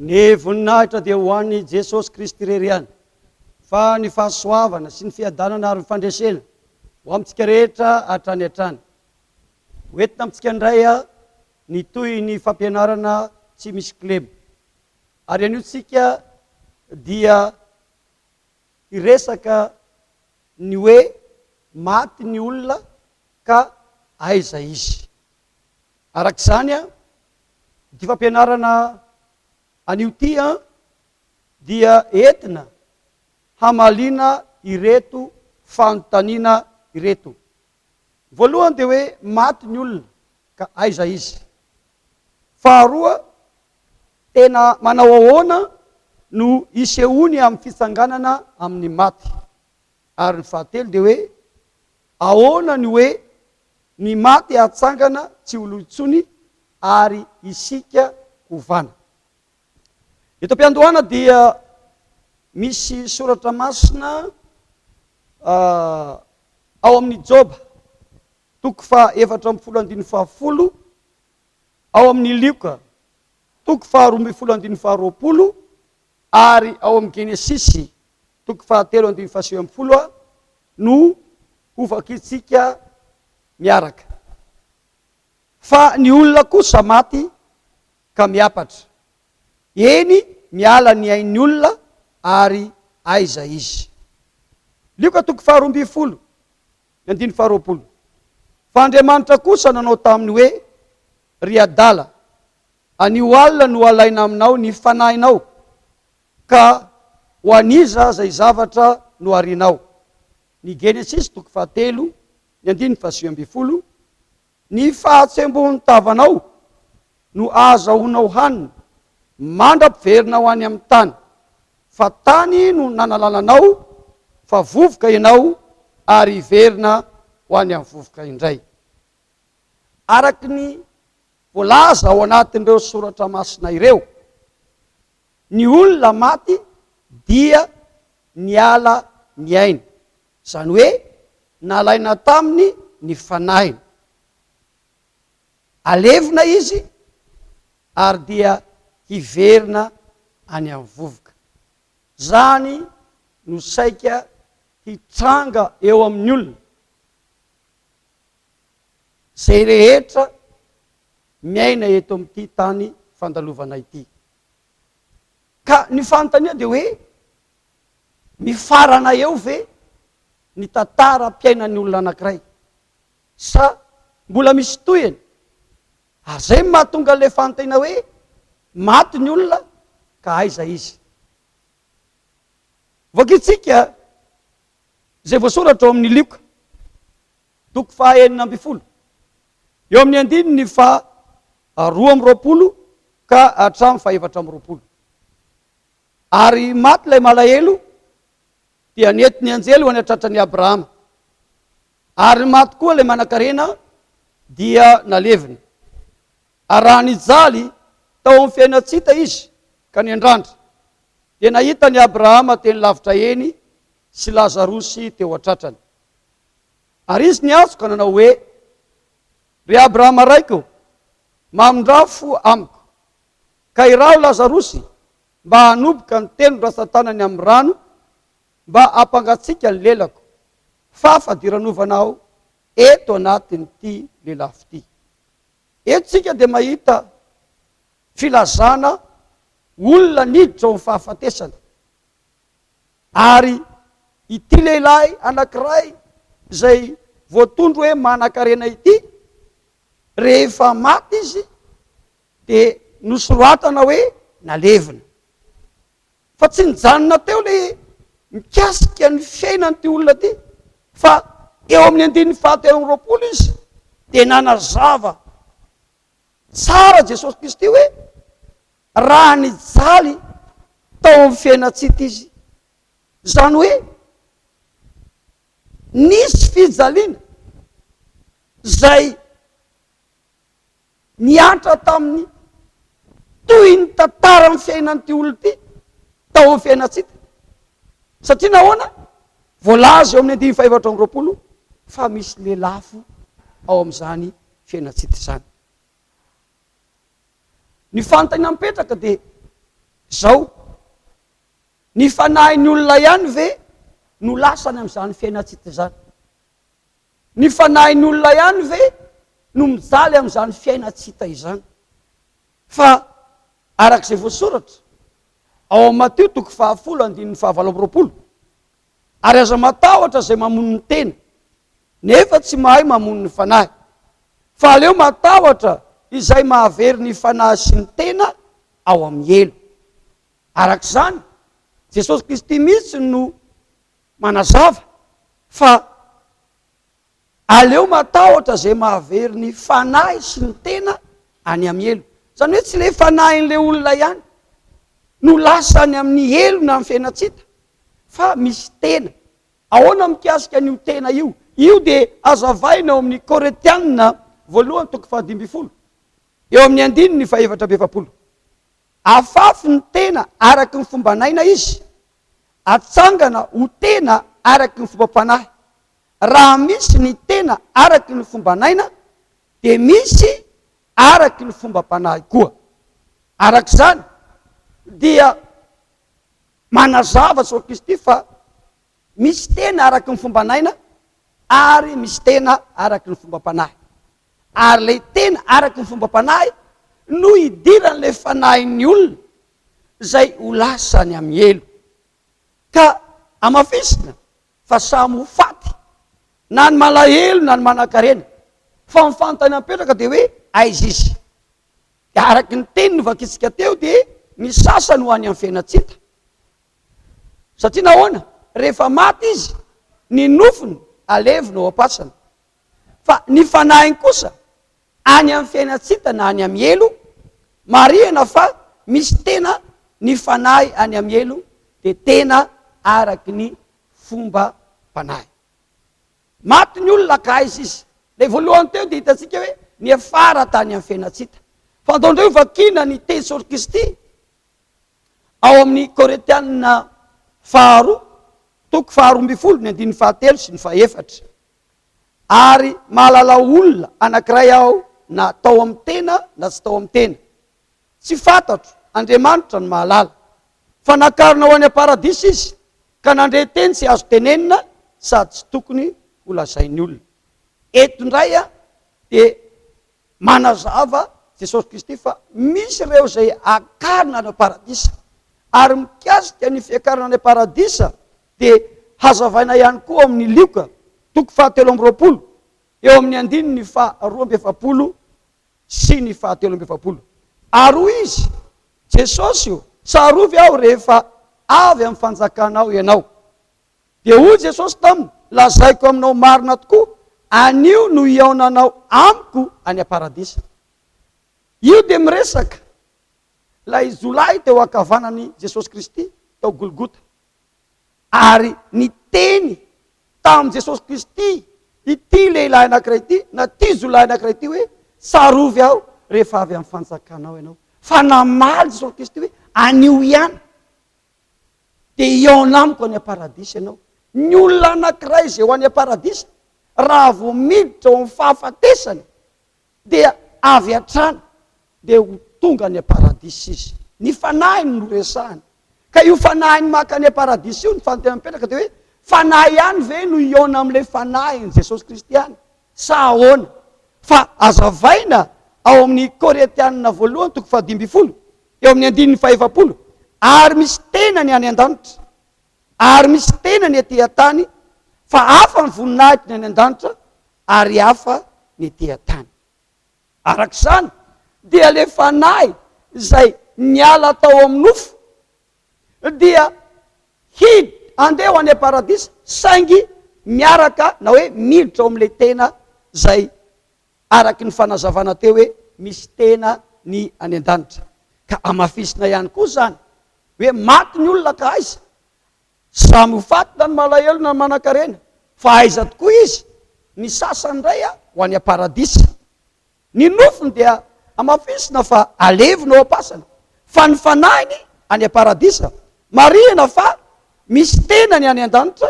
ny voninahitra dia ho an'ny Jesosy Kristy rery ihany, fa ny fahasoavana sy ny fiadanana ary nyfandresena ho amintsika rehetra hatrany hatrany. Hoentina amintsika indray ny toy ny fampianarana tsy misy klemo, ary aniotsika dia iresaka ny hoe maty ny olona ka aiza izy. Arak'izany ty fampianarana anio ty dia entina hamalina ireto fanontaniana ireto. Voalohany dia hoe maty ny olona ka aiza izy. Faharoa, tena manao ahoana no isehony amin'ny fitsanganana amin'ny maty. Ary ny fahatelo dia hoe ahoana ny hoe ny maty hatsangana tsy olo intsony ary isika hovana. Eto am-piandohana dia misy soratra masina ao amin'ny Joba 4:7-10, ao amin'ny Lioka 12:20, ary ao amin'ny Genesisy 7:7 no hovakitsika miaraka. Fa ny olona kosa maty ka miapatra, eny miala ny ain'ny olona ary aiza izy. Lioka 12:20. Fa Andriamanitra kosa nanao taminy hoe ry adala, anio alina no alaina aminao ny fanahinao, ka ho aniza zay zavatra no arinao. Ny Genesisy 1:7-7. Ny fahatsembohan'ny tavanao no azahoanao haniny, mandra-piverina ho any amin'ny tany, fa tany no nanalalanao, fa vovoka ianao ary hiverina ho any amin'ny vovoka indray. Araky ny voalaza ao anatin'ireo soratra masina ireo, ny olona maty dia niala ny aina, zany hoe nalaina taminy ny fanahiny, alevina izy ary dia hiverina any amin'ny vovoka. Zany no saika hitranga eo amin'ny olona zay rehetra miaina eto amin'ity tany fandalovana ity. Ka ny fanontania dia hoe mifarana eo ve ny tantaram-piainan'ny olona anankiray, sa mbola misy tohiny? Zay mahatonga le fanontaniana hoe maty ny olona ka aiza izy. Vakitsika zay voasoratra ao amin'ny Lioka 9:20, eo amin'ny 2:20 ka hatramin'ny 4:20. Ary maty lay malahelo dia nentiny anjely ho any atratrany Abrahama, ary maty koa lay manan-karena dia naleviny. Ary raha nijaly tao amin'ny fiainatsita izy ka niandrandra, dia nahita ny Abrahama teny lavitra eny sy Lazarosy teo atratrany. Ary izy niantso ka nanao hoe, ry Abrahama raiko, mamindrafo amiko, ka irao Lazarosy mba hanoboka ny teno ratsan-tanany amin'ny rano, mba hampangatsiaka ny lelako, fa fadiranovanao eto anatin'ity lelafo ity. Eto tsika dia mahita filazana olona niditra ao amin'ny fahafatesana, ary ity lehilahy anankiray zay voatondro hoe manan-karena ity, rehefa maty izy dia nosoratana hoe nalevina. Fa tsy nijanona teo le mikasika ny fiainan'ity olona ty, fa eo amin'ny 2:20 izy dia nanazava tsara Jesosy Kristy hoe raha nijaly tao amin'ny fiainatsita izy, zany hoe nisy fijaliana zay niantra tamin'ny toy ny tantara amin'ny fiainan'ity olona ty tao amin'ny fiainatsita. Satria nahoana? Voalaza eo amin'ny 2:20 fa misy lelafo ao amin'izany fiainatsita izany. Ny fanontaniana mipetraka dia zao ny fanahin'ny olona ihany ve no lasany am'izany fiainatsika zany? Ny fanahin'ny olona ihany ve no mijaly am'izany fiainatsika izany? Fa arak'izay voasoratra ao am' Mateo 10:17, ary aza matahotra zay mamono ny tena nefa tsy mahay mamono ny fanahy, fa aleo matahotra izay mahavery ny fanahy sy ny tena ao amin'ny elo. Arak'izany Jesosy Kristy mihitsy no manazava fa aleo matahotra zay mahavery ny fanahy sy ny tena any amin'ny elo. Zany hoe tsy le fanahin'le olona ihany no lasany amin'ny elo na amin'ny fiainatsika, fa misy tena. Ahoana mikasika an'io tena io? Io dia azavaina ao amin'ny Koretianina 1:5, eo amin'ny 2:4. Afafy ny tena araky ny fomba naina izy, atsangana ho tena araky ny fomba panahy. Raha misy ny tena araky ny fomba naina, dia misy araky ny fomba panahy koa. Arak'izany dia manazava Jesosy Kristy fa misy tena araky ny fomba naina ary misy tena araky ny fomba panahy. Ary le tena araky ny fomba panahy no idiran'le fanahin'ny olona zay ho lasany amin'ny elo. Ka amafisina fa samy ho faty, na ny malahelo na ny manan-karena, fa mifantany ampetraka dia hoe aiza izy. Araky ny teny novakitsika teo dia ny sasany ho any amin'ny fiainatsika. Satria nahoana? Rehefa maty izy, ny nofony alevina ao am-pasana, fa ny fanahiny kosa any amin'ny fiainatsika na any amin'ny elo. Marihana fa misy tena ny fanahy any amin'ny elo dia tena araky ny fomba panahy. Maty ny olona ka aiza izy. Le voalohany teo dia hitatsika hoe ny afara tany amin'ny fiainatsika. Fa ndaondreo vakina ny teny Jesosy Kristy ao amin'ny Koretianina 2:12 sy ny 14. Ary mahalala olona anankiray aho na tao amin'ny tena na tsy tao amin'ny tena. Tsy fantatro, Andriamanitra ny mahalala. Fa nakarona ho any am-paradisa izy, ka nandre teny tsy azo tenenina sady tsy tokony ho lazain'ny olona. Eto indray dia manazava Jesosy Kristy fa misy ireo zay akarina any am-paradisa, ary mikasika ny fiakarana any am-paradisa dia hazavaina ihany koa amin'ny Lioka 7:20, eo amin'ny 2:7 sy ny 7:7. Aro izy, Jesosy io, tsarovy aho rehefa avy amin'ny fanjakanao ianao. Dia hoy Jesosy taminy, lazaiko aminao marina tokoa, anio no iaonanao amiko any am-paradisa. Io dia miresaka lay Jolay teo ankavanany Jesosy Kristy tao Golgota. Ary ny teny tamin'i Jesosy Kristy ity lehilahy anankiray ity, na ty Jolay anankiray ity hoe tsarovy aho rehefa avy amin'ny fanjakanao ianao. Fa namaly Jesosy Kristy hoe anio ihany dia iaona amiko any am-paradisa ianao. Ny olona anankiray zay ho any am-paradisa, raha vo miditra ao amin'ny fahafatesany dia avy hatrany dia ho tonga any am-paradisa izy. Ny fanahiny no resahany. Ka io fanahiny maka any am-paradisa io ny fanontena mipetraka dia hoe fanahy ihany ve no iaona amin'ilay fanahiny Jesosy Kristy ihany sa ahoana? Fa azavaina ao amin'ny Koretianina 1:12, eo amin'ny 2:5, ary misy tena ny any an-danitra, ary misy tena ny etỳ an-tany, fa hafa ny voninahitra ny any an-danitra ary hafa ny etỳ an-tany. Arak'izany dia le fanahy zay niala tao amin'ny nofo dia hidy andeha ho any am-paradisa, saingy miaraka na hoe miditra ao amin'ilay tena zay araky ny fanazavana teo hoe misy tena ny any an-danitra. Ka amafisina ihany koa zany hoe maty ny olona ka aiza, samy ho faty na ny malahelo na ny manan-karena, fa aiza tokoa izy, ny sasany indray ho any am-paradisa. Ny nofony dia amafisina fa alevina ao am-pasana, fa ny fanahiny any am-paradisa. Marihana fa misy tena ny any an-danitra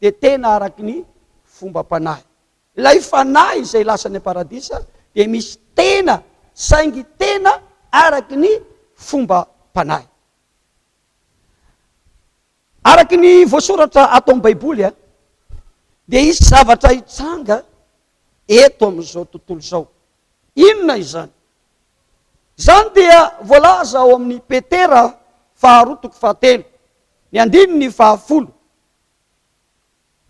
dia tena araky ny fomba panahy. Ilay fanahy izay lasany am-paradisa dia misy tena, saingy tena araky ny fomba panahy. araky ny voasoratra ato amin'ny baiboly a dia isy zavatra hitsanga eto amin'izao tontolo izao. Inona izany? Zany dia voalaza ao amin'ny Petera 2:7, ny 9:10,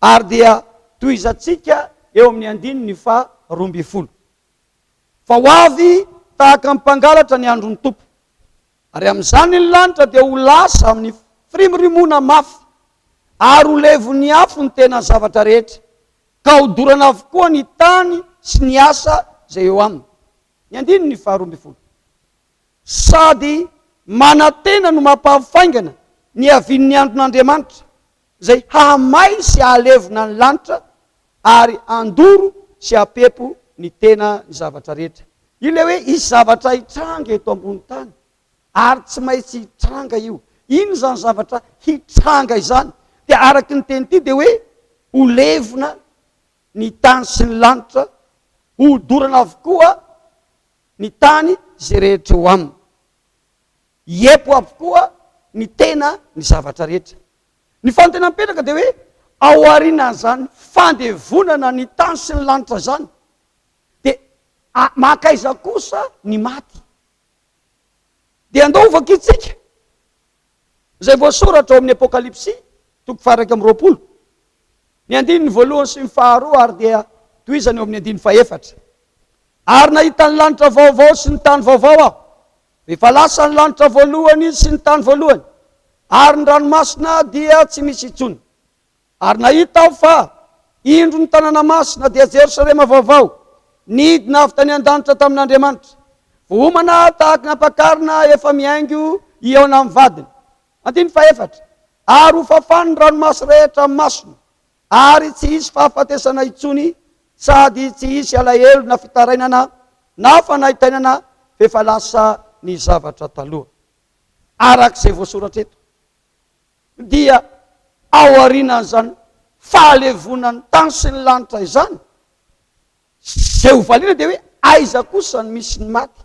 ary dia toizantsika eo amin'ny 9:12. Fa ho avy tahaka mpangalatra ny andron'ny tompo, ary amin'izany ny lanitra dia ho lasa amin'ny firimorimona mafy, ary ho levon'ny afo ny tena zavatra rehetra, ka hodorana avokoa ny tany sy ny asa zay eo aminy. Ny 9:12. Sady manantena no mampahafaingana ny avin'ny andron'Andriamanitra, zay hahamay sy hahalevona ny lanitra, ary andoro sy hapepo ny tena ny zavatra rehetra. Io le hoe isy zavatra hitranga eto ambony tany, ary tsy maintsy hitranga io. Ino zany zavatra hitranga izany? Dia araky ny teny ity dia hoe ho levona ny tany sy ny lanitra, ho dorana avokoa ny tany zay rehetra eo aminy, hiepo avokoa ny tena ny zavatra rehetra. Ny fanontena mipetraka dia hoe ao aorianan'izany fandevonana ny tany sy ny lanitra zany dia makaiza kosa ny maty. Dia andaovaka itsika zay voasoratra ao amin'ny Apokalipsy 1:20, ny 1 sy ny 2, ary dia toizany eo amin'ny 4. Ary nahita ny lanitra vaovao sy ny tany vaovao aho, efa lasa ny lanitra voalohany sy ny tany voalohany, ary ny ranomasina dia tsy misy intsony. Ary nahita aho fa indro ny tanàna masina dia Jerosalema vaovao, nidina avy tany an-danitra tamin'Andriamanitra, vohomana tahaka nampakarina efa miaingo iona amin'ny vadiny. 4. Ary ho fafany ny ranomasy rehetra amin'ny masony, ary tsy hisy fahafatesana intsony, sady tsy hisy alahelo na fitarainana na fanaitainana, fa efa lasa ny zavatra taloha. Arak'izay voasoratra eto dia ao aorianan'izany fahalevonany tany sy ny lanitra izany, zay ho valiana dia hoe aiza kosa ny misy ny maty.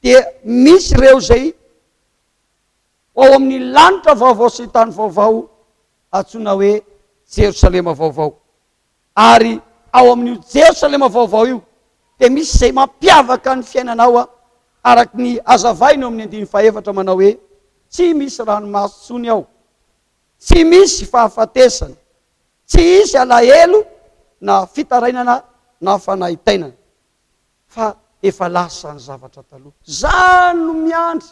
Dia misy ireo zay ao amin'ny lanitra vaovao sy tany vaovao antsoina hoe Jerosalema vaovao. Ary ao amin'io Jerosalema vaovao io dia misy zay mampiavaka ny fiainanao araky ny azavaina amin'ny 4 manao hoe tsy misy ranomasy tsony ao, tsy misy fahafatesana, tsy hisy alahelo na fitarainana na fanaitainana, fa efa lasa ny zavatra taloha. Zany no miandry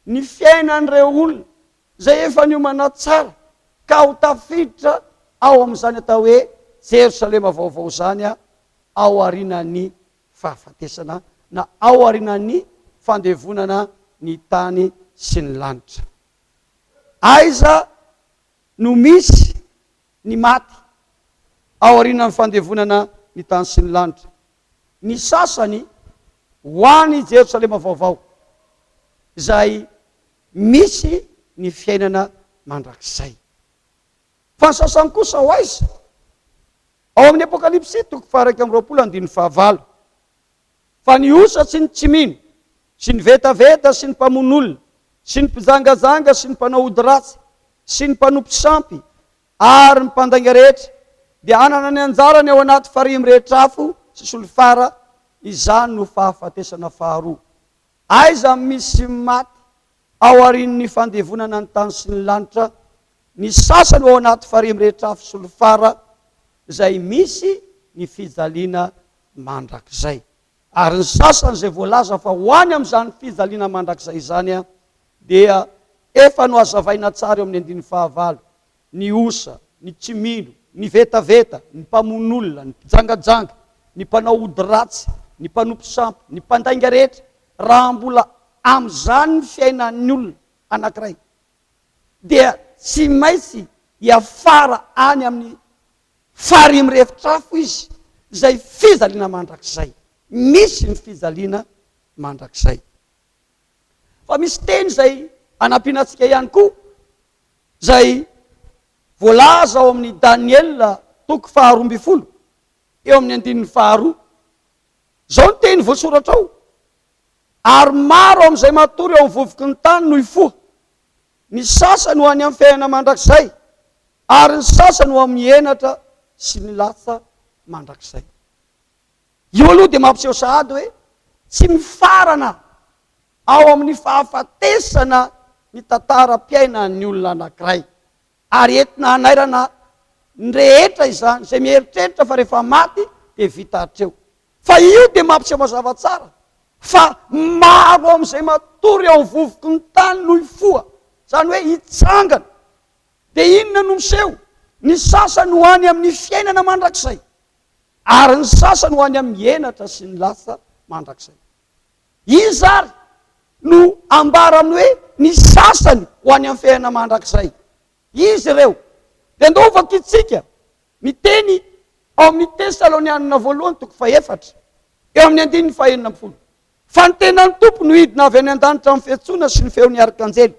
ny fiainan'ireo olona zay efa niomana tsara ka ho tafiditra ao amin'izany atao hoe Jerosalema vaovao zany ao aorianan'ny fahafatesana na ao aorianan'ny fandevonana ny tany sy ny lanitra. Aiza no misy ny maty ao aorianan'ny fandevonana ny tany sy ny lanitra? Ny sasany ho any Jerosalema vaovao, zay misy ny fiainana mandrakizay. Fa ny sasany kosa ho aiza? Ao amin'ny Apokalipsy 1:20, fa ny osatsy ny tsy mino sy ny vetaveta sy ny mpamon'olona sy ny mpijangajanga sy ny mpanao ody ratsy sy ny mpanompo sampy ary ny mpandainga rehetra dia anana ny anjarany ao anaty farimy rehetra afo sy solofara. Izany no fahafatesana faharoa. Aiza misy maty ao aorian'ny fandevonana ny tany sy ny lanitra? Ny sasany ao anaty farimy rehetra afo solofara, zay misy ny fijaliana mandrakizay. Ary ny sasany zay voalaza fa ho any amin'izany fijaliana mandrakizay zany dia efa no azavaina tsara eo amin'ny 9:9, ny osa, ny tsy mino, ny vetaveta, ny mpamon'olona, ny mpijangajanga, ny mpanao ody ratsy, ny mpanompo sampy, ny mpandainga rehetra, raha mbola amin'izany ny fiainan'ny olona anankiray, dia tsy maintsy hiafara any amin'ny farimy rehetrafo izy, zay fijaliana mandrakizay. Misy ny fijaliana mandrakizay. Fa misy teny zay anampinatsika ihany koa, zay voalaza ao amin'ny Daniel 2:12, eo amin'ny 2:2. Zao ny teny voasoratra ao: ary maro amin'izay matory eo amin'ny vovoky ny tany no hifoha, ny sasany ho any amin'ny fiainana mandrakizay ary ny sasany ho amin'ny enatra sy ny lasa mandrakizay. Io aloha dia mampiseho sahady hoe tsy mifarana ao amin'ny fahafatesana ny tantaram-piaina ny olona anankiray, ary entina hanairana ny rehetra izany izay mieritreritra fa rehefa maty dia vita hatreo. Fa io dia mampiseho mazava tsara fa maro amin'izay matory ao vovoky ny tany no hifoha, izany hoe hitsangana. Dia inona no miseho? Ny sasany ho any amin'ny fiainana mandrakizay ary ny sasany ho any amin'ny enatra sy ny lasa mandrakizay. Izy ary no ambara amin'ny hoe ny sasany ho any amin'ny fiainana mandrakizay. Izy ireo dia ndovaka itsika miteny ao amin'ny Tesalonianina voalohany 4 eo amin'ny 9:40. Fa ny tenan'ny tompo no hidina avy any an-danitra amin'ny fiantsoana sy ny feon'ny arikanjely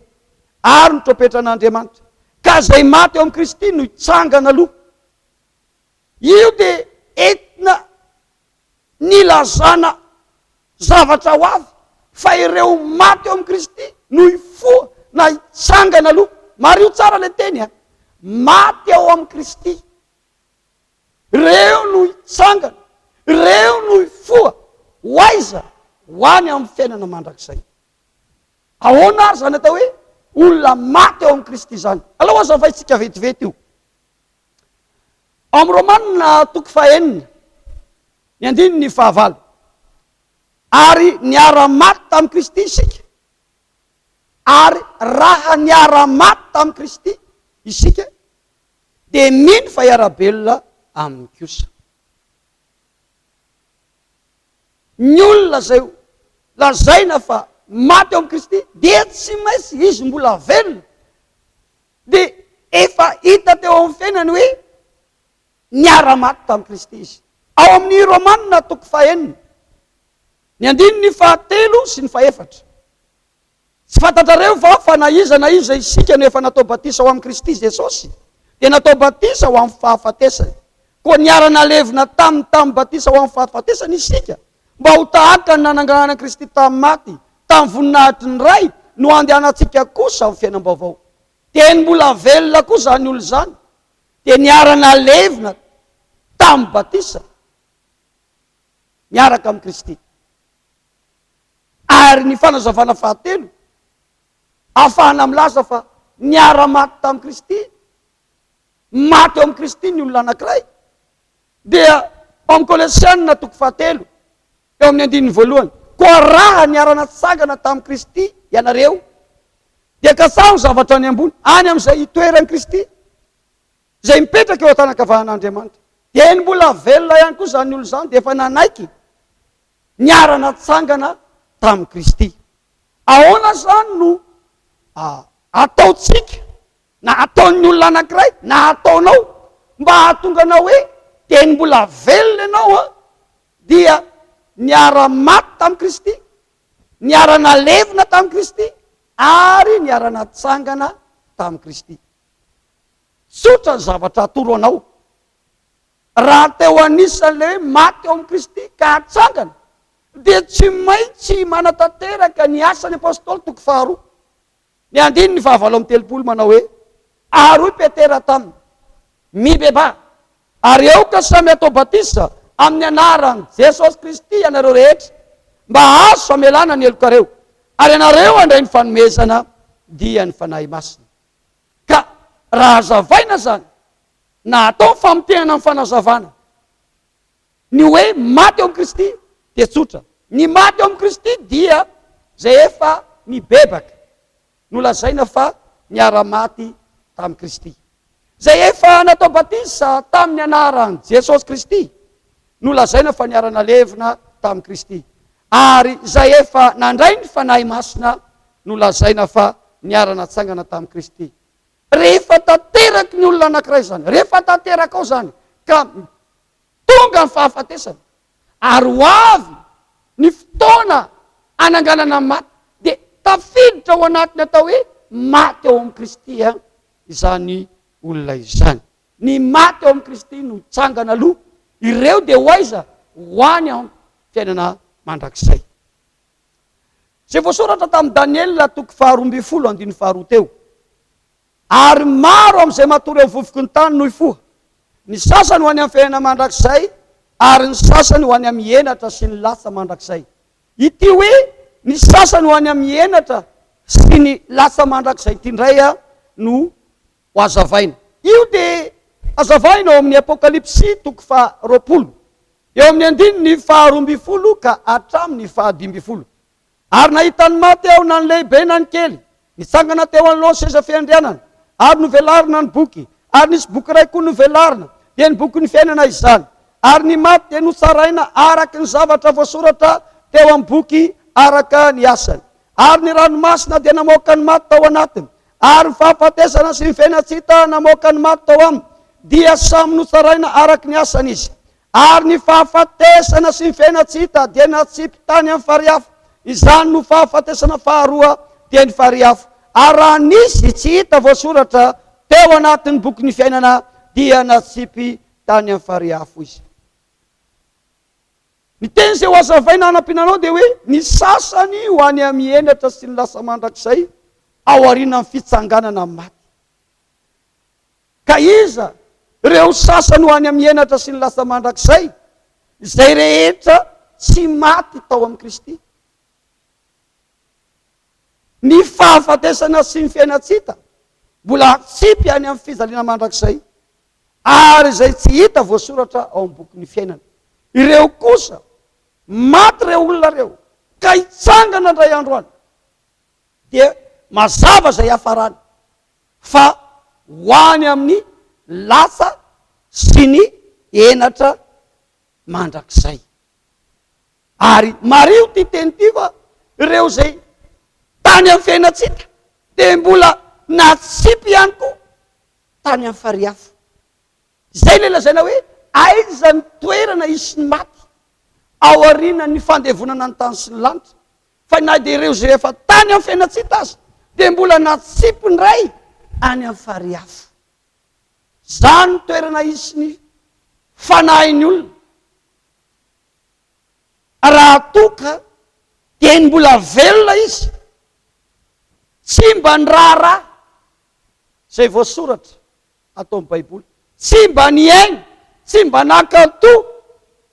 ary ny trompetan'Andriamanitra, ka izay maty eo amin'ny Kristy no hitsangana aloha. Io dia entina nilazana zavatra ho avy fa ireo maty eo amin'ny Kristy no hifoha na hitsangana aloha. Mario tsara le teny a, maty ao amin'ny Kristy, reo no hitsangana, reo no hifoha ho aiza? Ho any amin'ny fiainana mandrakizay. Ahoana ary zany atao hoe olona maty ao amin'ny Kristy zany? Alao azavaitsika vetivety io. Amin'ny Romanina 9:9, ny 9:9, ary niara-maty tamin'ny Kristy isika, ary raha niara-maty tamin'ny Kristy isika dia mino fa hiara-belona amin'ny kosa. Ny olona zay lazaina fa maty eo amin'ny Kristy dia tsy maintsy izy mbola velona, dia efa hita teo amin'ny fiainany hoe niara-maty tamin'ny Kristy izy. Ao amin'ny Romanina 9:4, ny 9:7 sy ny 4. Tsy fantatrareo fa na iza isika no efa natao batisa ho amin'ny Kristy Jesosy dia natao batisa ho amin'ny fahafatesany. Koa niara-nalevina tamin'ny batisa ho amin'ny fahafatesany isika mba ho tahaka ny nananganana Kristy tamin'ny maty tamin'ny voninahitry ny ray no andehanantsika kosa amin'ny fiainam-baovao. Teny mbola velona kosa zany olo zany dia niara-nalevina tamin'ny batisa miaraka amin'ny Kristy. Ary ny fanazavana 7 ahafahana milaza fa niara-maty tamin'ny Kristy, maty eo amin'ny Kristy ny olona anankiray. Dia amin'ny Kolosianina 3:7 eo amin'ny 9:1, koa raha niara-natsangana tamin'ny Kristy ianareo dia kasaho zavatra any ambony, any amin'izay itoeran'ny Kristy izay mipetraka eo an-tanakavan'Andriamanitra. Dia eny mbola velona ihany koa zany olo zany dia efa nanaiky niara-natsangana tamin'ny Kristy. Ahoana zany no ataotsika na ataon'ny olona anankiray na ataonao mba hahatonga anao hoe teny mbola velona ianao dia niara-maty tamin'ny Kristy, niara-nalevina tamin'ny Kristy ary niara-natsangana tamin'ny Kristy? Tsotra ny zavatra atoro anao. Raha teo anisan'le hoe maty eo amin'ny Kristy ka hatsangana dia tsy maintsy manatanteraka ny asan'ny apôstôly 2:2, ny 9:7 manao hoe ary Petera taminy mibeba ary eo ka samy atao batisa amin'ny anaran'i Jesosy Kristy ianareo rehetra mba azo famelana ny elokareo ary ianareo andray ny fanomezana dia ny fanahy masina. Ka raha hazavaina zany na atao famotenana ny fanazavana ny hoe maty eo amin'ny Kristy dia tsotra. Ny maty eo amin'ny Kristy dia zay efa mibebaka, nolazaina fa niara-maty tamin'ny Kristy. Zay efa natao batisa tamin'ny anaran'i Jesosy Kristy nolazaina fa niara-nalevina tamin'ny Kristy. Ary zay efa nandray ny fanahy masina nolazaina fa niara-natsangana tamin'ny Kristy. Rehefa tanteraky ny olona anankiray zany, rehefa tanteraka ao zany ka tonga ny fahafatesana ary ho avy ny fotoana ananganana maty dia tafiditra ao anatiny atao hoe maty eo amin'ny Kristy izany olona izany. Ny maty eo amin'ny Kristy no tsangana aloha, ireo dia ho aiza? Ho any amin'ny fiainana mandrakizay. Zay voasoratra tamin'ny Daniel 2:12 teo Ary maro am'izay matory eo vovoky ny tany noho ifoha. Ny sasany ho any amin'ny fiainana mandrakizay, ary ny sasany ho any amin'ny enatra sy ny lasa mandrakizay. Ity hoe ny sasany ho any amin'ny enatra sy ny lasa mandrakizay ity indray no ho azavaina. Io dia azavaina ao amin'ny apokalipsy 20, eo amin'ny 12 ka hatramin'ny 15. Ary nahitany maty aho na ny lehibe na ny kely, nitsangana teo anoloany seza fiandrianana, ary novelarina ny boky, ary nisy boky ray koa novelarina, dia ny boky ny fiainana izany. Ary ny maty dia notsaraina araka ny zavatra voasoratra teo amin'ny boky araka ny asany. Ary ny ranomasina dia namoaka ny maty tao anatiny, ary ny fahafatesana sy ny fiainatsita namoaka ny maty tao aminy, dia samy notsaraina araka ny asany izy. Ary ny fahafatesana sy ny fiainatsita dia natsipy tany amin'ny fariafo, izany no fahafatesana faharoa dia ny fariafo. Ary raha nisy tsy hita voasoratra teo anatin'ny boky ny fiainana, dia natsipy tany amin'ny fariafo izy. Ny teny izay ho azavaina anampinanao dia hoe ny sasany ho any amin'ny enatra sy ny lasa mandrakizay ao aoriana amin'ny fitsanganana maty. Ka iza ireo sasany ho any amin'ny enatra sy ny lasa mandrakizay? Izay rehetra tsy maty tao amin'ny Kristy. Ny fahafatesana sy ny fiainatsita mbola tsipy any amin'ny fijaliana mandrakizay, ary izay tsy hita voasoratra ao amin'ny boky ny fiainana. Ireo kosa maty ireo olona reo, ka hitsangana indray andro any, dia mazava izay hafarany fa ho any amin'ny lasa sy ny enatra mandrakizay. Ary mario ty teny ty fa ireo zay tany amin'ny fiainatsita dia mbola natsipy ihany koa tany amin'ny fariafo. Zay le lazaina hoe aiza ny toerana isy ny maty ao aoriana ny fandevonana ny tany sy ny lanitra. Fa na dia ireo zay rehefa tany amin'ny fiainatsita azy dia mbola natsipy ndray any amin'ny fariafo. Zany ny toerana isy ny fanahin'ny olona. Raha toka dia ny mbola velona izy, tsy mba ny raharaha zay voasoratra atao amin'ny baiboly, tsy mba ny aina, tsy mba nakanto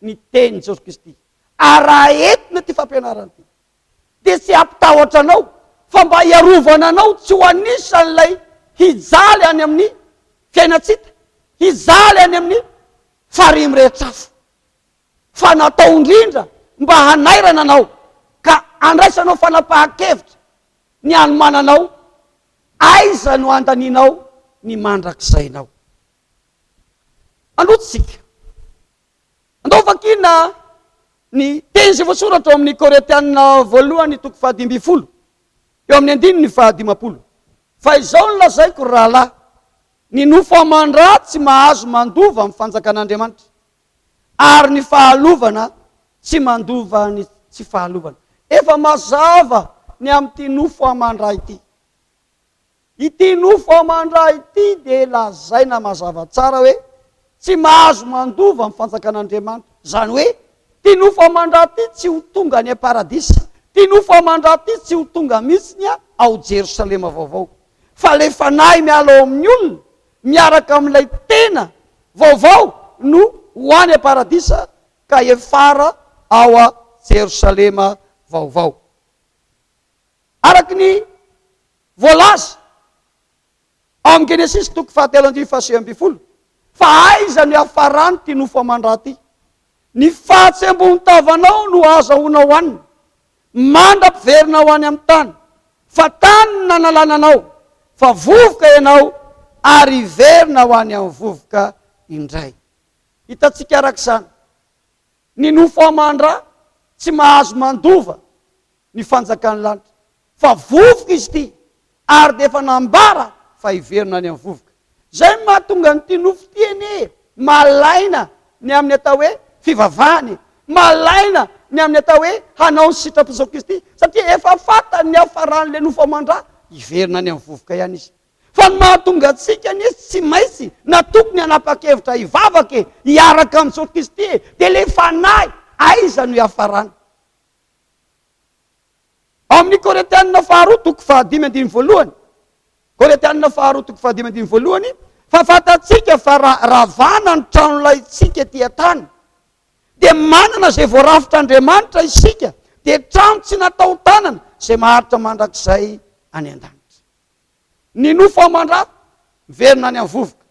ny teny Jesosy Kristy. Ary raha entina ty fampianarana ty dia tsy ampitahotra anao, fa mba hiarovana anao tsy ho anisan'ilay hijaly any amin'ny fiainatsita, hijaly any amin'ny farimy rehetrafo, fa natao indrindra mba hanairana anao ka andraisanao fanapahan-kevitra ny anomananao aiza no andaninao ny mandrakizainao. Androtsika andao vakina ny teny zay voasoratra ao amin'ny Koretianina 2:15 eo amin'ny 15. Fa izao no lazaiko rahalahy, ny nofo amandra tsy mahazo mandova amin'ny fanjakan'Andriamanitra, ary ny fahalovana tsy mandova ny tsy fahalovana. Efa mazava ny amin'ity nofo amandra ity. Ity nofo amandra ity dia lazaina mazava tsara hoe tsy mahazo mandova amin'ny fanjakan'Andriamanitra. Zany hoe ty nofo amandra ity tsy ho tonga ny paradisa, ty nofo amandra ity tsy ho tonga mihitsy ao Jerosalema vaovao, fa le fanahy miala ao amin'ny olona miaraka amin'ilay tena vaovao no ho any paradisa ka efara ao a Jerosalema vaovao. Araky ny voalaza ao amin'ny Genesis 3:7 fa aiza ny hafarany ty nofo amandra ty? Ny fahatsembohon-tavanao no azahoana ho aniny, mandram-piverina ho any amin'ny tany, fa tany nanalananao, fa vovoka ianao ary iverina ho any amin'ny vovoka indray. Hitatsika arak'izany, ny nofo amandra tsy mahazo mandova ny fanjakan'ny lanitra, fa vovoka izy ty, ary dia efa nambara fa iverina any amin'ny vovoka. Zay mahatonga nyty nofo ty ene malaina ny amin'ny atao hoe fivavahany, malaina ny amin'ny atao hoe hanao ny sitrapon'i Kristy, satria efa fatany ny hafaran'le nofo amandra iverina any amin'ny vovoka ihany izy. Fa ny mahatonga atsika nizy tsy maintsy na tokony hanapa-kevitra hivavake hiaraka amin'ny Jesosy Kristy, dia le fanahy aiza no hafarany. Ao amin'ny Koretianina 2:5 Koretianina faharoa toko fahadimy voalohany, fa fatatsika fa ravana ny tranolay tsika ty tany, dia manana zay voarafitra Andriamanitra isika, dia trano tsy natao tanana zay maharitra mandrakizay any an-danitra. Ny nofo aman-drà miverina any amin'ny vovoka.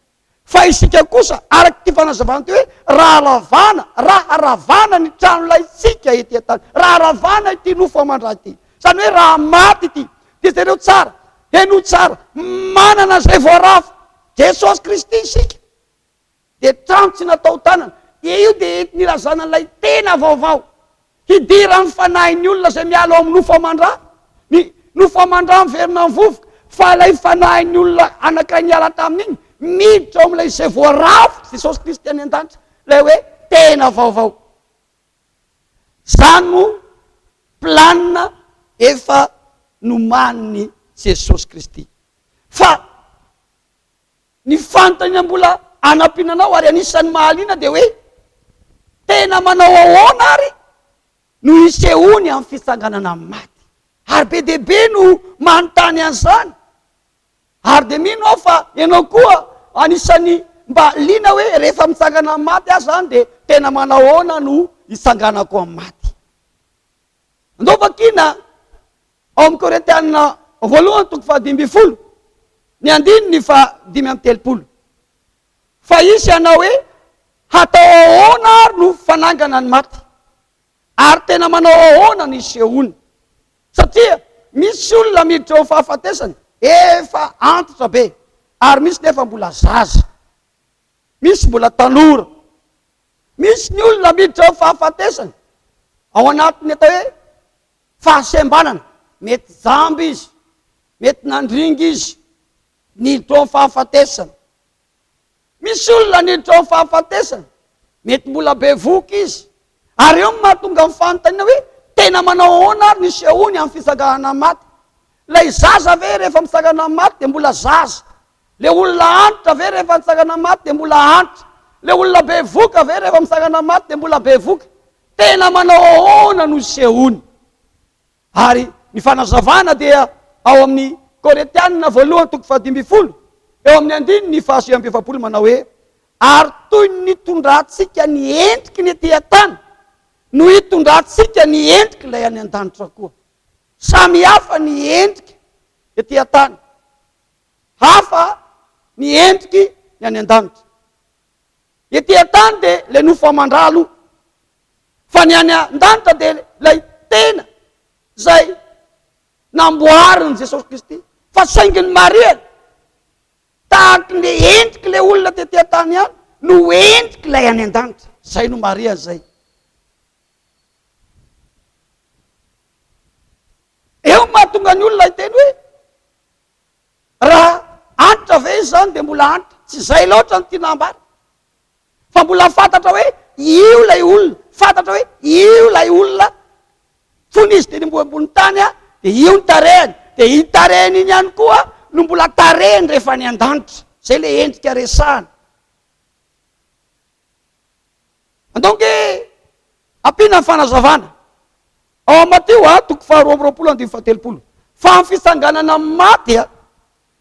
Fa isika kosa araky ty fanazavana ty hoe raha ravana ny tranolay tsika ety tany, raha ravana ity nofo aman-drà ity, zany hoe raha maty ity. Dia zareo tsara, eno tsara, manana zay voarafitra Jesosy Kristy isika, dia trano tsy natao tanana. Io dia ety nilazana an'ilay tena vaovao, hidira ny fanahin'ny olona zay mialo amin'ny nofo aman-drà. Ny nofo aman-drà miverina amin'ny vovoka, fa ilay fanahin'ny olona anakay niala tamin'iny miditra ao amin'ilay zay voarafitra Jesosy Kristy any an-danitra, ilay hoe tena vaovao. Zany no planina efa nomaniny Jesosy Kristy. Fa ny fanontaniana mbola anampinanao ary anisan'ny mahaliana dia hoe tena manao ahoana ary no isehony amin'ny fitsanganana amin'ny maty. Ary be dehibe no manontany an'izany. Ary dia mino aho fa ianao koa anisan'ny mba liana hoe rehefa mitsangana amin'ny maty aho zany dia tena manao ahoana no itsanganako amin'ny maty. Andao vakina ao amin'ny Koretianina voalohany toko fahadimy folo, ny andininy fa 5:30. Fa isy ianao hoe hatao ahoana ary no fanangana ny maty, ary tena manao ahoana ny isehony. Satria misy olona miditra ao fahafatesana efa antitra be, ary misy nefa mbola zaza, misy mbola tanora. Misy ny olona miditra ao fahafatesana ao anatiny atao hoe fahasembanana, mety zamby izy, mety nandringa izy, niditra ao fahafatesana. Misy olona niditra ao fahafatesana, mety mbola bevoka izy, ary eo mahatonga amin'ny fanontaniana hoe tena manao ahoana ary ny sehony amin'ny fitsangana maty. Lay zaza ve rehefa mitsangana maty dia mbola zaza, le olona antitra ve rehefa mitsangana maty dia mbola antitra, le olona bevoka ve rehefa mitsangana maty dia mbola bevoka. Tena manao ahoana no sehony. Ary ny fanazavana dia ao amin'ny Koretianina voalohany toko fahadimy folo, eo amin'ny andininy fa 7 manao hoe ary toy ny tondratsika ny endriky ny ety tany no hitondratsika ny endriky ilay any an-danitra koa. Samy hafa ny endriky ety tany, hafa ny endriky ny any an-danitra. Ety tany dia le nofo aman-drà aloha, fa ny any an-danitra dia lay tena zay namboariny Jesosy Kristy. Fa saingy ny Maria tahaky le endriky le olona tety tany ihany no endriky ilay any an-danitra. Zay no Maria zay. Eo mahatonga ny olona iteny hoe raha antitra ve izy zany dia mbola antitra. Tsy zay loatra ny tinambary, fa mbola fantatra hoe io lay olona, fantatra hoe io lay olona fony izy dia nimboa ambony tany a, dia io ny tarehany, dia i tarehany iny ihany koa no mbola tarehany rehefa ny an-danitra. Zay le endrika resahany. Donc ampiana ny fanazavana ao Mateo toko 2:20. Fa amin'ny fitsanganana amin'ny maty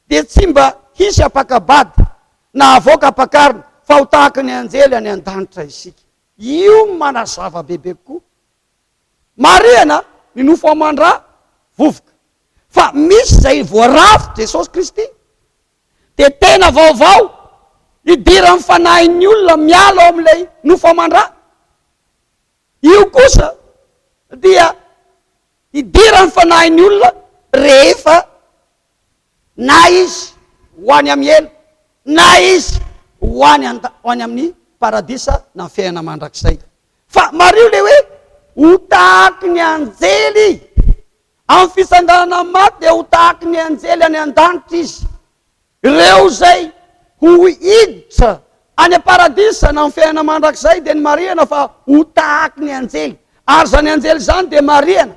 dia tsy mba hisy apakabady na avoaka apakarina, fa ho tahaka ny anjely any an-danitra isika. Io manazava bebe koa. Mariana ny nofo aman-drà vovoka, fa misy zay voarafitra Jesosy Kristy, dia tena vaovao hidira ny fanahin'ny olona mialo ao amin'ilay nofo aman-drà. Io kosa dia hidira ny fanahin'ny olona rehefa na izy ho any amin'ny elo, na izy ho any amin'ny paradisa na fiainana mandrakizay. Fa Maria le hoe ho tahaky ny anjely amin'ny fitsanganana maty, dia ho tahaky ny anjely any an-danitra izy. Ireo zay ho hiditra any paradisa na amin'ny fiainana mandrakizay dia ny Mariana fa ho tahaky ny anjely. Ary zany anjely zany dia Mariana,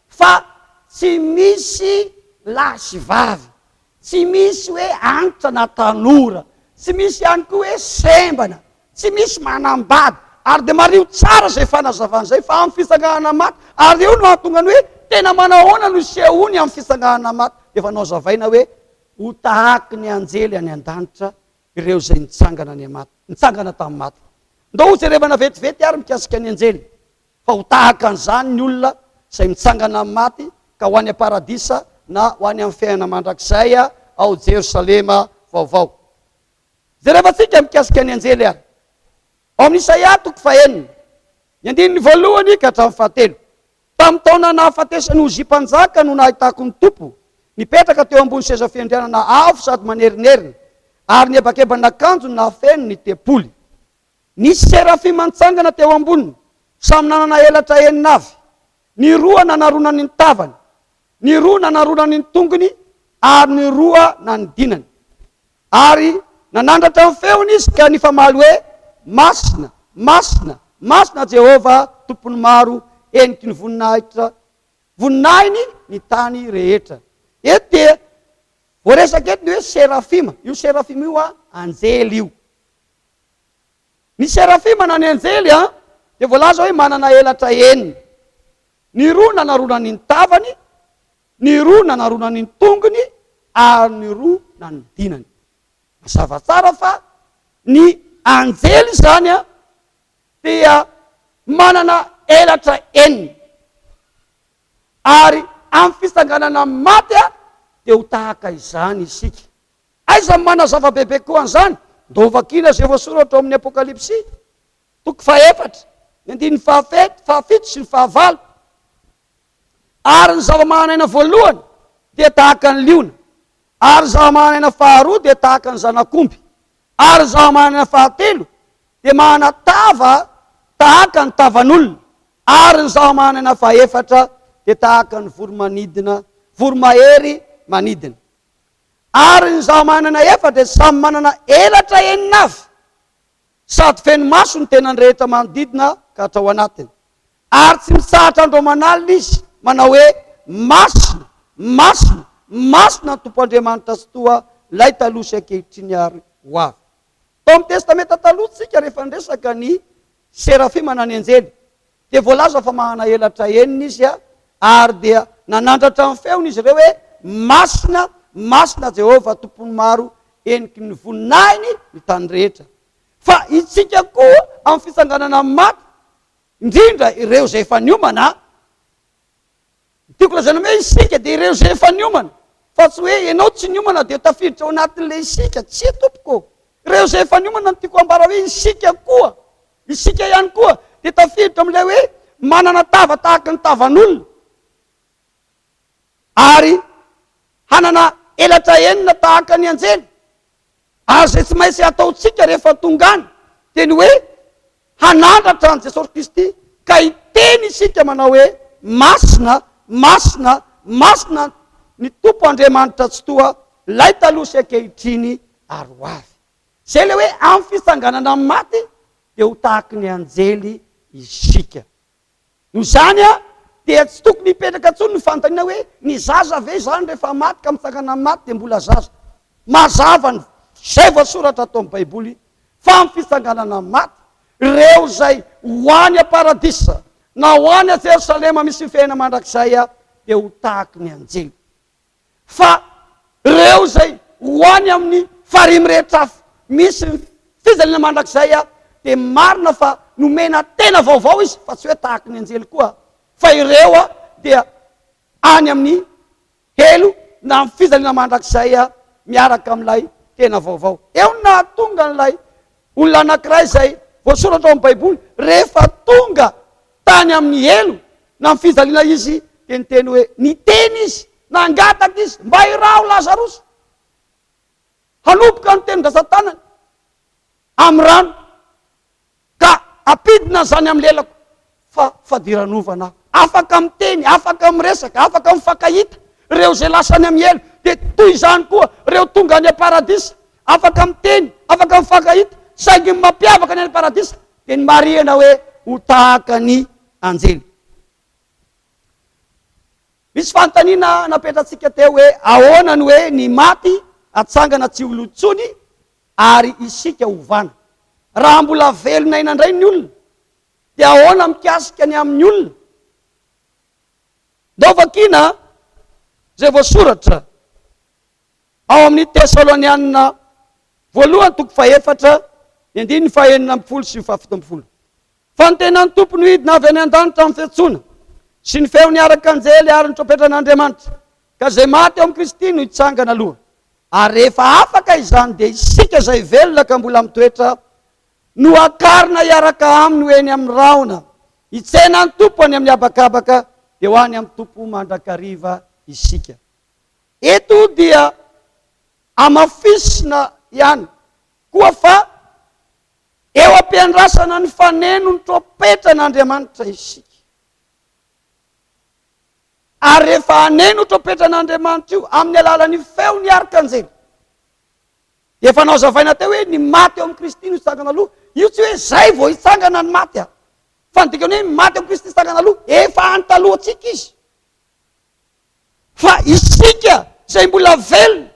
fa tsy misy lahy sy vavy, tsy misy hoe antitra na tanora, tsy misy ihany koa hoe sembana, tsy misy manambady. Ary dia Maria tsara zay fanazavana zay fa amin'ny fitsanganana maty. Ary io no ahatonga ny hoe tena manao ahoana no sehony amin'ny fitsanganana maty. Dia efa nao zavaina hoe ho tahaky ny anjely any an-danitra ireo zay nitsangana tamin'ny maty. Ndao ozy rehefana vetivety ary mikasika ny anjely fa ho tahaka an'izany ny olona zay mitsangana amin'ny maty ka ho any aparadisa na ho any amin'ny fiainana mandrakizay ao Jerosalema vaovao. Zay rehefa tsika mikasika ny anjely ary ao amin'ny Isaia 9, ny andininy voalohany ka hatramin'ny 7. Tamin'ny taona nahafatesany ho zimpanjaka no nahitako ny tompo nipetraka teo ambony seza fiandrianana avo sady manerinerina, ary ny ebakebana-kanjo nahafeno ny tepoly. Nisy serafima nitsangana teo amboniny, samy nanana elatra enina avy. Ny roa nanaronany ny tavany, ny roa nanaronany ny tongony, ary ny roa nanidinany. Ary nanandratra amin'ny feony izy ka nifamaly hoe masina, masina, masina Jehova tompony maro, eniky ny voninahiny ny tany rehetra. Eto dia voaresaka eto ny hoe serafima. Io serafima io anjely io. Ny serafima na ny anjely dia voalaza hoe manana elatra enina. Ny roa nanaronany ny tavany, ny roa nanaronany ny tongony, ary ny roa nanidinany. Mazava tsara fa ny anjely zany dia manana elatra enina. Ary amin'ny fisanganana maty dia ho tahaka izany isika. Aiza mana zava-bebe koa an'izany? Ndovakina zay voasoratra amin'ny Apokalipsy 4, ny andininy 7 sy ny 9. Ary ny zava-mananaina voalohany dia tahaka ny liona, ary ny zava-mananaina faharoa dia tahaka ny zanak'omby, ary ny zava-mananaina fahatelo dia manana tava tahaka ny tavan'olona, ary ny zava-mananaina fahefatra dia tahaka ny voromahery manidina. Ary ny zava-mananaina efatra dia samy manana elatra enina avy, sady feno maso ny tenany rehetra manodidina ka hatrao anatiny. Ary tsy misahatra andro manalina izy manao hoe masina, masina, masina ny tompoandriamanitra sy toa lay taloha sy ankehitriny ary ho avy. Tao amin'ny testamenta taloha tsika rehefa ndresaka ny serafima na ny anjely dia voalaza fa manana elatra enina izy ary dia nanandratra amin'ny feony izy ireo hoe masina, masina Jehova tompony maro, eniky ny voninahiny ny tany rehetra. Fa itsika koa amin'ny fisanganana amin'ny maty, indrindra ireo zay efa niomana, tiako lazana hoe isika dia ireo zay efa niomana, fa tsy hoe ianao tsy niomana dia tafiditra ao anatin'ilay isika, tsy tompoko. Ireo zay efa niomana no tiako ambara hoe isika koa, isika ihany koa dia tafiditra amin'ilay hoe manana tava tahaka ny tavan'olona, ary hanana elatra enina tahaka ny anjely. Ary zay tsy maintsy ataotsika rehefa tongany dia ny hoe hanandratra an' Jesosy Kristy ka hiteny isika manao hoe masina, masina, masina ny tompo Andriamanitra tsy toa lay taloha sy ankehitriny ary ho avy. Zay le hoe amin'ny fisanganana amin'ny maty dia ho tahaky ny anjely isika. No zany dia tsy tokony hipetraka ntsony ny fanontaniana hoe ny zaza ve zany rehefa maty ka mitsangana amin'ny maty dia mbola zaza. Mazava ny zay voasoratra atao amin'ny baiboly fa amin'ny fisanganana amin'ny maty ireo zay ho any aparadisa na ho any a Jerosalema misy fiainana mandrakizay dia ho tahaky ny anjely. Fa ireo zay ho any amin'ny farimy rehetra afo misy fizalina mandrakizay dia marina fa nomena tena vaovao izy fa tsy hoe tahaky ny anjely koa. Fa ireo dia any amin'ny helo na amin'ny fizalina mandrakizay miaraka amin'ilay tena vaovao. Eo na tonga n'ilay olona anankiray zay voasoratra ao amin'ny baiboly rehefa tonga tany amin'ny helo na amin'ny fizalina izy dia niteny hoe niteny izy nangataka izy mba hirao Lazarosy hanompoka ny tenin-drasan-tanany amin'ny rano ka apidina zany amin'ny lelako fa fadiranovana afaka miteny, afaka miresaka, afaka mifankahita ireo zay lasany amin'ny helo dia toy izany koa ireo tonga any aparadisa afaka miteny, afaka mifankahita saingy mampiavaka ny any aparadisa dia ny marihana hoe ho tahaka ny anjely. Misy fanontaniana napetratsika teo hoe ahoana ny hoe ny maty atsangana tsy olontsony ary isika ovana. Raha mbola velona inandray ny olona dia ahoana mikasika ny amin'ny olona? Ndao vakina zay voasoratra ao amin'ny Tesalonianina voalohany toko 4, ny 9 sy 17. Fa ny tenany tompony hidina avy any an-danitra amin'ny fiantsoana sy ny feo niaraka anjely ary ny tropetra'Andriamanitra ka zay maty eo amin'ny Kristy no hitsangana aloha. Ary rehefa afaka izany dia isika zay velona ka mbola mitoetra no akarina iaraka aminy ho eny amin'ny raona, hitsena ny tompo any amin'ny habakabaka dia ho any amin'ny tompo mandrakariva isika. Eto dia amafisina ihany koa fa eo ampiandrasana ny faneno ny tropetran'Andriamanitra isika. Ary rehefa haneno tropetran'Andriamanitra io amin'ny alalan'ny feo ny arkanjely, dia efa nao zavaina teo hoe ny maty eo amin'ny Kristy no hitsangana aloha. Io tsy hoe zay vao hitsangana ny maty fa ny dikany hoe maty eo amin'ny Kristy hitsangana aloha efa antalohantsika izy. Fa isika zay mbola velona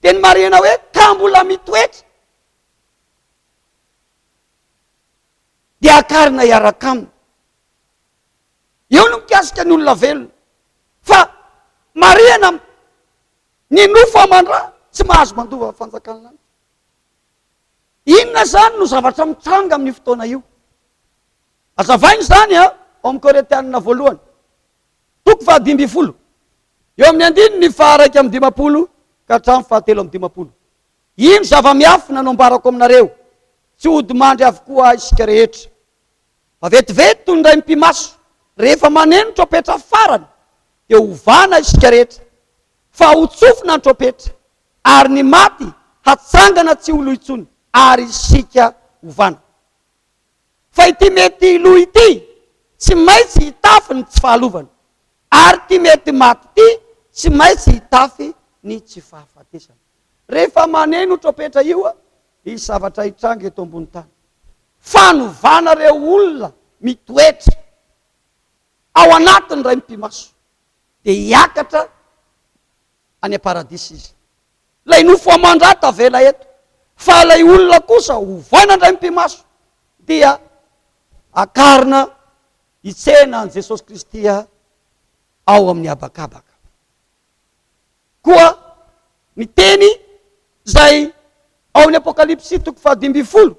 dia ny marihana hoe ka mbola mitoetra dia akarina iaraka aminy. Eo no mikasika ny olona velona. Fa marihana ny nofo amandra tsy mahazo mandova fanjakana lanitra. Inona zany no zavatra mitranga amin'ny fotoana io? Azavainy zany ao amin'ny Koretianina voalohany toko 10, eo amin'ny 9:1 ka hatramin'ny 7:20. Ino zava-miafina no ambarako aminareo, tsy hodimandry avokoa isika rehetra. Fa vetivety toy ny ray mpimaso rehefa maneno tropetra farany dia hovana isika rehetra. Fa hotsofina ny tropetra ary ny maty hatsangana tsy ho loha intsony ary isika hovana. Fa ity mety loha ity tsy maintsy hitafy ny tsy fahalovana, ary ty mety maty ity tsy maintsy hitafy ny tsy fahafatesana. Rehefa maneno tropetra io dia zavatra hitranga eto ambony tany. Fanovana reo olona mitoetra ao anatiny ray mpimaso dia hiakatra any aparadisy izy. Lay nofo amandrata vela eto, fa lay olona kosa hovana ray mpimaso dia akarina hitsena an Jesosy Kristy ao amin'ny habakabaka. Koa ny teny zay ao amin'ny Apokalipsy toko 10,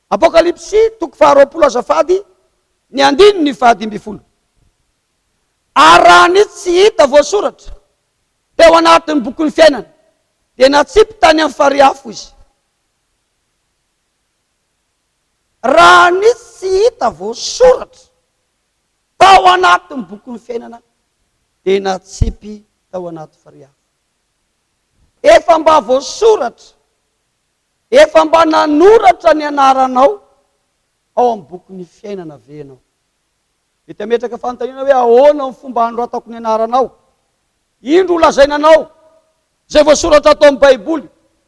Apokalipsy toko 20 azafady ny 9:10. Ary raha ny tsy hita voasoratra teo anatin'ny bokin'ny fiainana dia natsipy tany amin'ny fariafo izy. Raha ny tsy hita voasoratra tao anatin'ny bokin'ny fiainana dia natsipy tao anaty fariafo. Efa mba voasoratra, efa mba nanoratra ny anaranao ao amin'ny bokin'ny fiainana venao. Dia metraka fanontaniana hoe ahoana ny fomba anoratako ny anaranao? Indro holazainanao zay voasoratra atao amin'ny Baiboly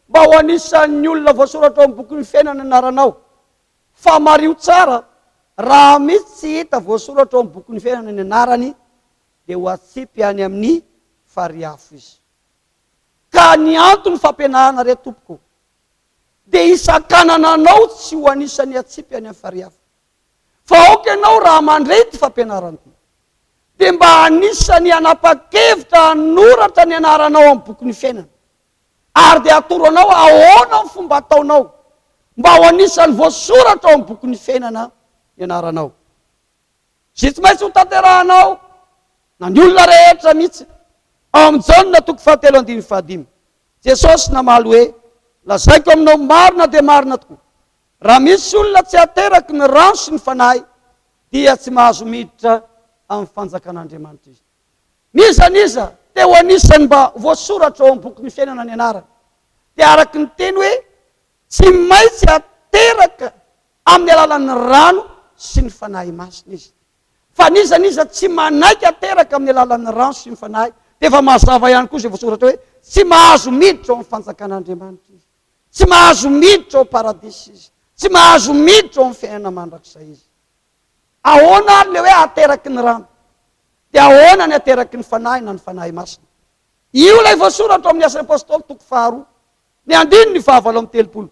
mba ho anisan'ny olona voasoratra ao amin'ny bokin'ny fiainana ny anaranao. Fa mario tsara, raha misy tsy hita voasoratra ao amin'ny bokin'ny fiainana ny anarany dia ho atsipy any amin'ny fariafo izy. Ka ny antony fampianarana re tompoko dia isan-kanananao tsy ho anisan'ny atsipy any amin'ny fariafo. Fa aoka ianao raha mandrety fampianarana ity dia mba anisany anapa-kevitra hanoratra ny anaranao amin'ny bokin'ny fiainana, ary dia atoro anao ahoana ny fomba ataonao mba ho anisany voasoratra ao amin'ny bokin'ny fiainana ny anaranao. Zay tsy maintsy ho tanterahanao na ny olona rehetra mihitsy. Ao amin'ny Jaona toko 7:5, Jesosy namaly hoe lazaiko aminao marina dia marina tokoa, raha misy olona tsy ateraky ny rano sy ny fanahy dia tsy mahazo miditra amin'ny fanjakan'Andriamanitra izy. Niza teo anisany mba voasoratra ao amin'ny bokin'ny fiainana ny anarany dia araky ny teny hoe tsy maintsy ateraka amin'ny alalan'ny rano sy ny fanahy masina izy. Fa niza tsy manaiky ateraka amin'ny alalan'ny rano sy ny fanahy dia efa mazava ihany koa zay voasoratra hoe tsy mahazo miditra ao amin'ny fanjakan'Andriamanitra izy, tsy mahazo miditra ao paradisy izy, tsy mahazo miditra ao amin'ny fiainana mandrakizay izy. Ahoana ary le hoe ateraky ny rano, dia ahoana ny ateraky ny fanahy na ny fanahy masina? Io lay voasoratra amin'ny Asan'ny Apôstôly toko 2 ny 9:30.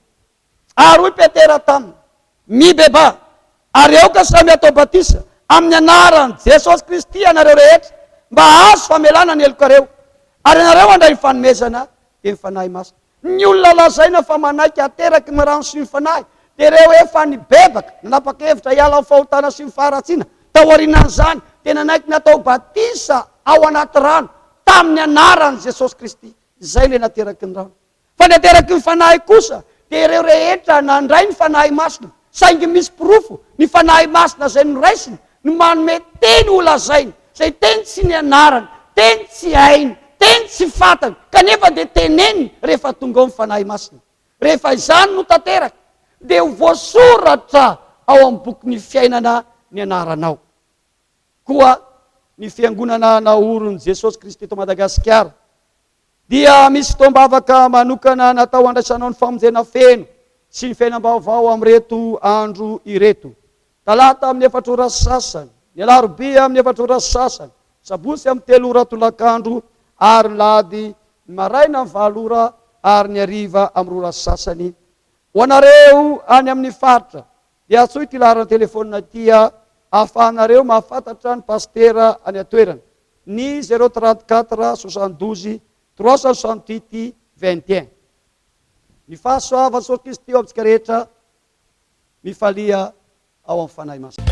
Ary hoy Petera taminy, mibeba ary eo ka samy atao batisa amin'ny anaran'i Jesosy Kristy anareo rehetra mba azo famelana ny elokareo, ary nareo andray fanomezana mifanahy masina. Ny olona lazaina fa manaiky ateraky ny rano sy ny fanahy, de reo efa nibebaka nanapa-kevitra hiala fahotana sy ny faharatsiana taorinan'izany tena naiky natao batisa ao anaty rano tamin'ny anaran' Jesosy Kristy. Zay le nateraky ny rano. Fa nateraky ny fanahy kosa de reo rehetra nandray ny fanahy masina, saingy misy pirofo ny fanahy masina zay noraisiny no manome teny olazainy zay teny tsy ny anarany, teny tsy hainy, teny tsy fatany, kanefa de teneny rehefa tonga ao ny fanahy masina. Rehefa izany no tateraky de ho voasoratra ao amin'ny boky ny fiainana ny anaranao. Koa ny fiangonana naoron' Jesosy Kristy eto Madagasikara dia misy fotoam-bavaka manokana natao andraisanao ny famonjena feno sy ny fiainam-baovao amin'reto andro ireto. Talata amin'ny 4 ora sasany, ny alarobia amin'ny 4 ora sasany, sabosy amin'ny 3 ora tolakandro, ary lady maraina amin'ny 4 ora, ary ny hariva amin'ny 2 ora sasany. Ho anareo any amin'ny faritra dia atsoy ty laharana telefonina tia ahafahanareo mahafantatra ny pastera any atoerana, ny 034 72 368 21. Ny fahasoava Jesosy Kristy eo amintsika rehetra mifalia ao amin'ny fanahy masina.